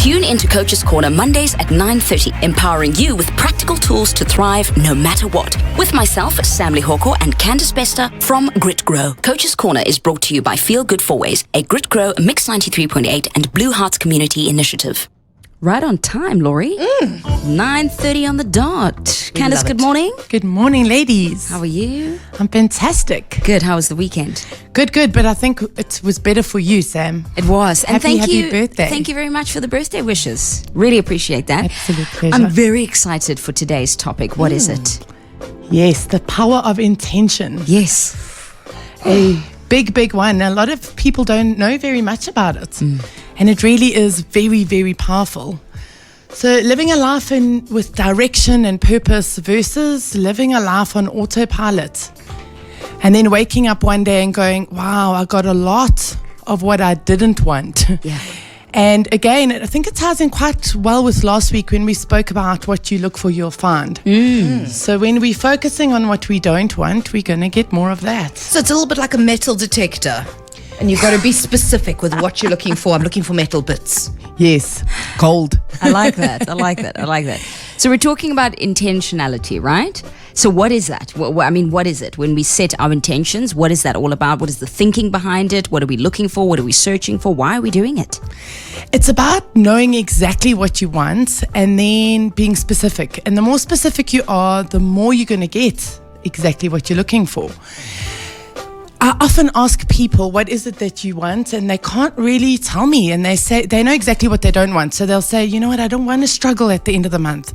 Tune into Coach's Corner Mondays at 9:30, empowering you with practical tools to thrive no matter what. With myself, Sam Lehoko, and Candace Bester from Grit Grow. Coach's Corner is brought to you by Feel Good 4Ways, a Grit Grow Mix 93.8 and Blue Hearts Community Initiative. Right on time, Laurie. 9:30 on the dot. Candace, good morning. Good morning, ladies. How are you? I'm fantastic. Good. How was the weekend? Good. But I think it was better for you, Sam. It was. And happy birthday. Thank you very much for the birthday wishes. Really appreciate that. Absolute pleasure. I'm very excited for today's topic. What is it? Yes, the power of intention. Yes. A big one. A lot of people don't know very much about it. And it really is very, very powerful. So living a life with direction and purpose versus living a life on autopilot. And then waking up one day and going, wow, I got a lot of what I didn't want. Yeah. And again, I think it ties in quite well with last week when we spoke about what you look for, you'll find. So when we're focusing on what we don't want, we're going to get more of that. So it's a little bit like a metal detector. And you've got to be specific with what you're looking for. I'm looking for metal bits. Yes, gold. I like that. So we're talking about intentionality, right? So what is that? What is it? When we set our intentions, what is that all about? What is the thinking behind it? What are we looking for? What are we searching for? Why are we doing it? It's about knowing exactly what you want and then being specific. And the more specific you are, the more you're going to get exactly what you're looking for. I often ask people, what is it that you want? And they can't really tell me. And they say they know exactly what they don't want. So they'll say, you know what, I don't want to struggle at the end of the month.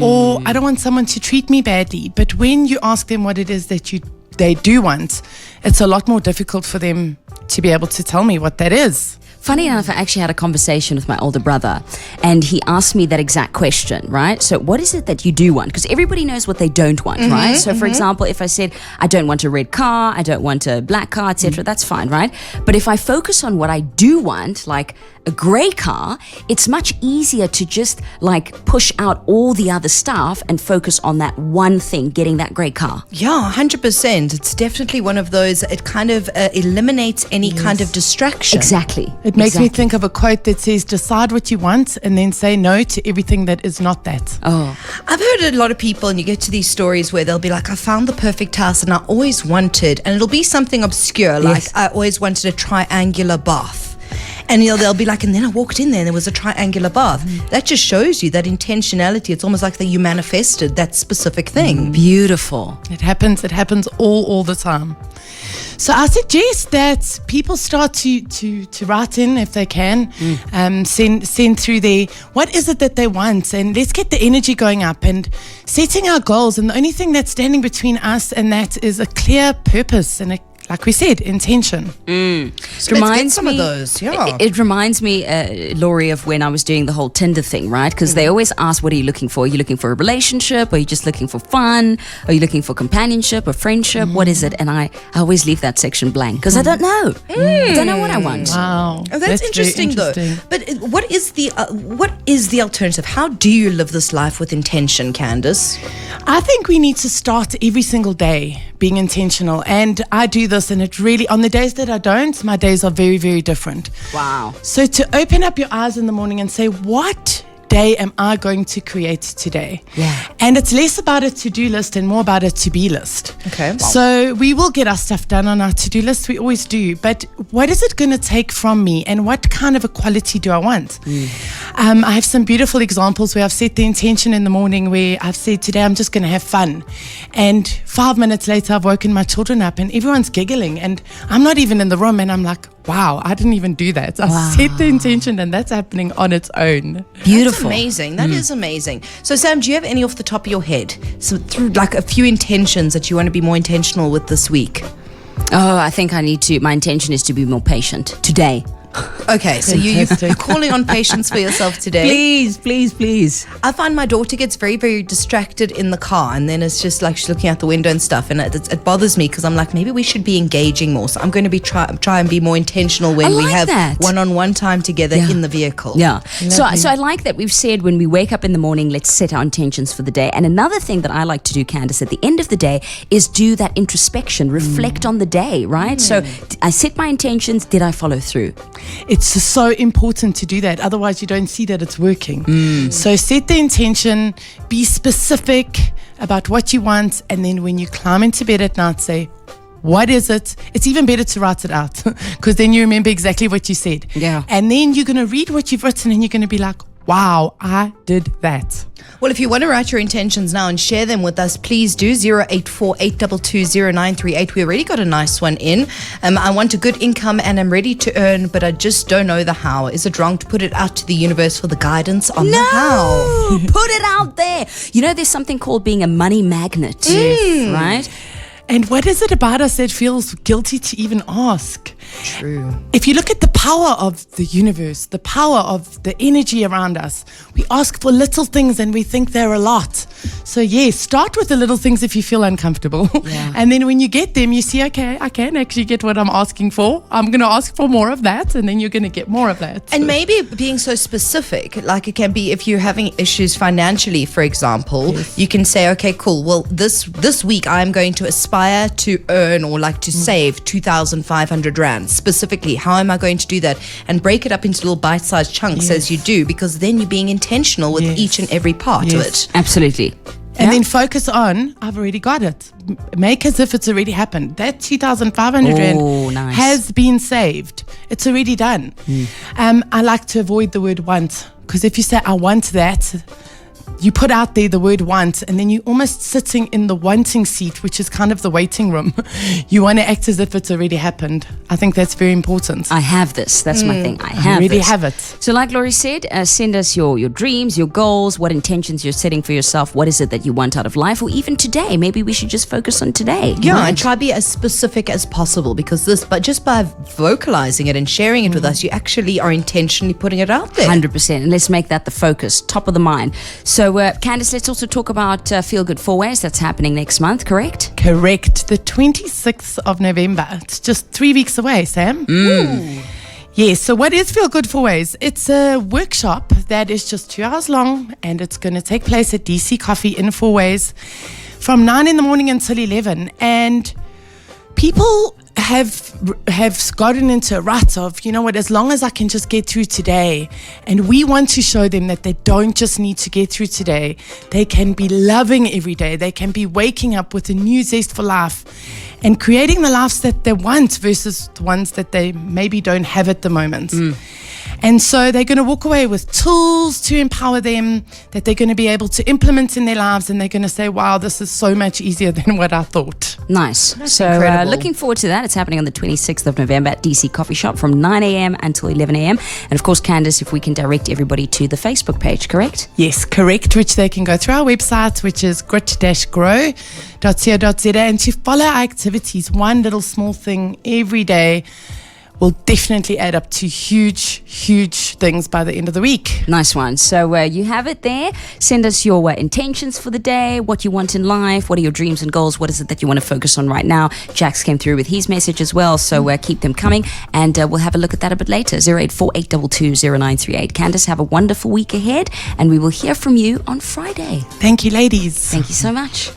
Or I don't want someone to treat me badly. But when you ask them what it is that they do want, it's a lot more difficult for them to be able to tell me what that is. Funny enough, I actually had a conversation with my older brother, and he asked me that exact question, right? So what is it that you do want? Because everybody knows what they don't want, right? So for example, if I said, I don't want a red car, I don't want a black car, etc., that's fine, right? But if I focus on what I do want, like a grey car, it's much easier to just like push out all the other stuff and focus on that one thing, getting that grey car. Yeah, 100%. It's definitely one of those, it kind of eliminates any kind of distraction. Exactly. It makes me think of a quote that says, decide what you want and then say no to everything that is not that. Oh, I've heard a lot of people, and you get to these stories where they'll be like, I found the perfect house and I always wanted, and it'll be something obscure, like I always wanted a triangular bath. And they'll be like, and then I walked in there and there was a triangular bath. That just shows you that intentionality. It's almost like that you manifested that specific thing. beautiful. It happens all the time. So I suggest that people start to write in if they can, send through there, what is it that they want? And let's get the energy going up and setting our goals. And the only thing that's standing between us and that is a clear purpose and like we said, intention. So let's get some of those. Yeah. It reminds me, Laurie, of when I was doing the whole Tinder thing, right? Because they always ask, what are you looking for? Are you looking for a relationship? Are you just looking for fun? Are you looking for companionship or friendship? What is it? And I always leave that section blank because I don't know. I don't know what I want. Wow. Oh, that's interesting though. But what is the alternative? How do you live this life with intention, Candace? I think we need to start every single day being intentional. And I do this, and it really, on the days that I don't, my days are very, very different. Wow. So to open up your eyes in the morning and say, what day am I going to create today? Yeah. And it's less about a to-do list and more about a to-be list. Okay. Wow. So we will get our stuff done on our to-do list. We always do. But what is it going to take from me? And what kind of a quality do I want? I have some beautiful examples where I've set the intention in the morning where I've said, today I'm just going to have fun. And 5 minutes later, I've woken my children up and everyone's giggling. And I'm not even in the room. And I'm like, wow, I didn't even do that. I set the intention and that's happening on its own. Beautiful. That's amazing. That is amazing. So Sam, do you have any off the top of your head? So through like a few intentions that you want to be more intentional with this week? Oh, I think my intention is to be more patient today. Okay, so you're calling on patience for yourself today. Please. I find my daughter gets very, very distracted in the car, and then it's just like she's looking out the window and stuff, and it bothers me because I'm like, maybe we should be engaging more. So I'm going to try and be more intentional when we have one-on-one time together in the vehicle. Yeah. So I like that we've said when we wake up in the morning, let's set our intentions for the day. And another thing that I like to do, Candace, at the end of the day is do that introspection, reflect on the day, right? So I set my intentions. Did I follow through? It's so important to do that. Otherwise, you don't see that it's working. So set the intention, be specific about what you want, and then when you climb into bed at night, say, what is it? It's even better to write it out because then you remember exactly what you said. Yeah. And then you're going to read what you've written and you're going to be like, wow, I did that. Well, if you want to write your intentions now and share them with us, please do. 084-822-0938. We already got a nice one in. I want a good income and I'm ready to earn, but I just don't know the how. Is it wrong to put it out to the universe for the guidance on the how? Put it out there. You know, there's something called being a money magnet, right? And what is it about us that feels guilty to even ask? True. If you look at the power of the universe, the power of the energy around us, we ask for little things and we think they're a lot. So yes, start with the little things if you feel uncomfortable. Yeah. And then when you get them, you see, okay, I can actually get what I'm asking for. I'm going to ask for more of that, and then you're going to get more of that. And maybe being so specific, like it can be if you're having issues financially, for example, you can say, okay, cool. Well, this week I'm going to aspire to earn or like to save 2,500 Rand specifically. How am I going to do that? And break it up into little bite-sized chunks as you do, because then you're being intentional with each and every part of it. Absolutely. And then focus on, I've already got it. Make as if it's already happened. That 2,500 Rand nice. has been saved. It's already done. I like to avoid the word want, because if you say, I want that, you put out there the word want, and then you're almost sitting in the wanting seat, which is kind of the waiting room. You want to act as if it's already happened. I think that's very important. I have this. That's my thing. I have already this. have it. So like Laurie said, send us your dreams, your goals, what intentions you're setting for yourself. What is it that you want out of life? Or even today. Maybe we should just focus on today. Yeah, right? and try to be as specific as possible, because but just by vocalizing it and sharing it with us, you actually are intentionally putting it out there. 100%. And let's make that the focus, top of the mind. So, Candace, let's also talk about Feel Good 4 Ways. That's happening next month, correct? Correct. The 26th of November. It's just 3 weeks away, Sam. Yes, so what is Feel Good 4 Ways? It's a workshop that is just 2 hours long, and it's going to take place at DC Coffee in 4 Ways from 9 in the morning until 11. And people have gotten into a rut of, you know what, as long as I can just get through today. And we want to show them that they don't just need to get through today. They can be loving every day. They can be waking up with a new zest for life and creating the lives that they want versus the ones that they maybe don't have at the moment. And so they're going to walk away with tools to empower them that they're going to be able to implement in their lives, and they're going to say, wow, this is so much easier than what I thought. Nice. So looking forward to that. It's happening on the 26th of November at DC Coffee Shop from 9 a.m. until 11 a.m. And of course, Candace, if we can direct everybody to the Facebook page, correct? Yes, correct, which they can go through our website, which is grit-grow.co.za, and to follow our activities. One little small thing every day will definitely add up to huge, huge things by the end of the week. Nice one. So you have it there. Send us your intentions for the day, what you want in life, what are your dreams and goals, what is it that you want to focus on right now. Jax came through with his message as well, so keep them coming, and we'll have a look at that a bit later. 084-822-0938. Candace, have a wonderful week ahead, and we will hear from you on Friday. Thank you, ladies. Thank you so much.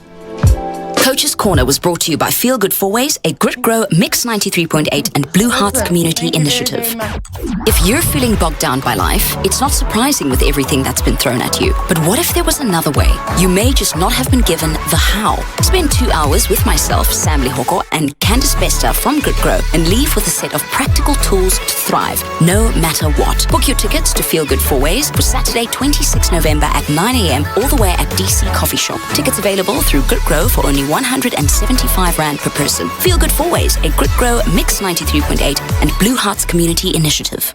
Coach's Corner was brought to you by Feel Good 4 Ways, a Grit Grow Mix 93.8 and Blue Hearts Community Initiative. If you're feeling bogged down by life, it's not surprising with everything that's been thrown at you. But what if there was another way? You may just not have been given the how. Spend 2 hours with myself, Sam Lehoko, and Candace Bester from Grit Grow, and leave with a set of practical tools to thrive, no matter what. Book your tickets to Feel Good 4 Ways for Saturday, 26 November at 9 a.m. all the way at DC Coffee Shop. Tickets available through Grit Grow for only 175 Rand per person. Feel Good 4 Ways, a Grit Grow Mix 93.8 and Blue Hearts Community Initiative.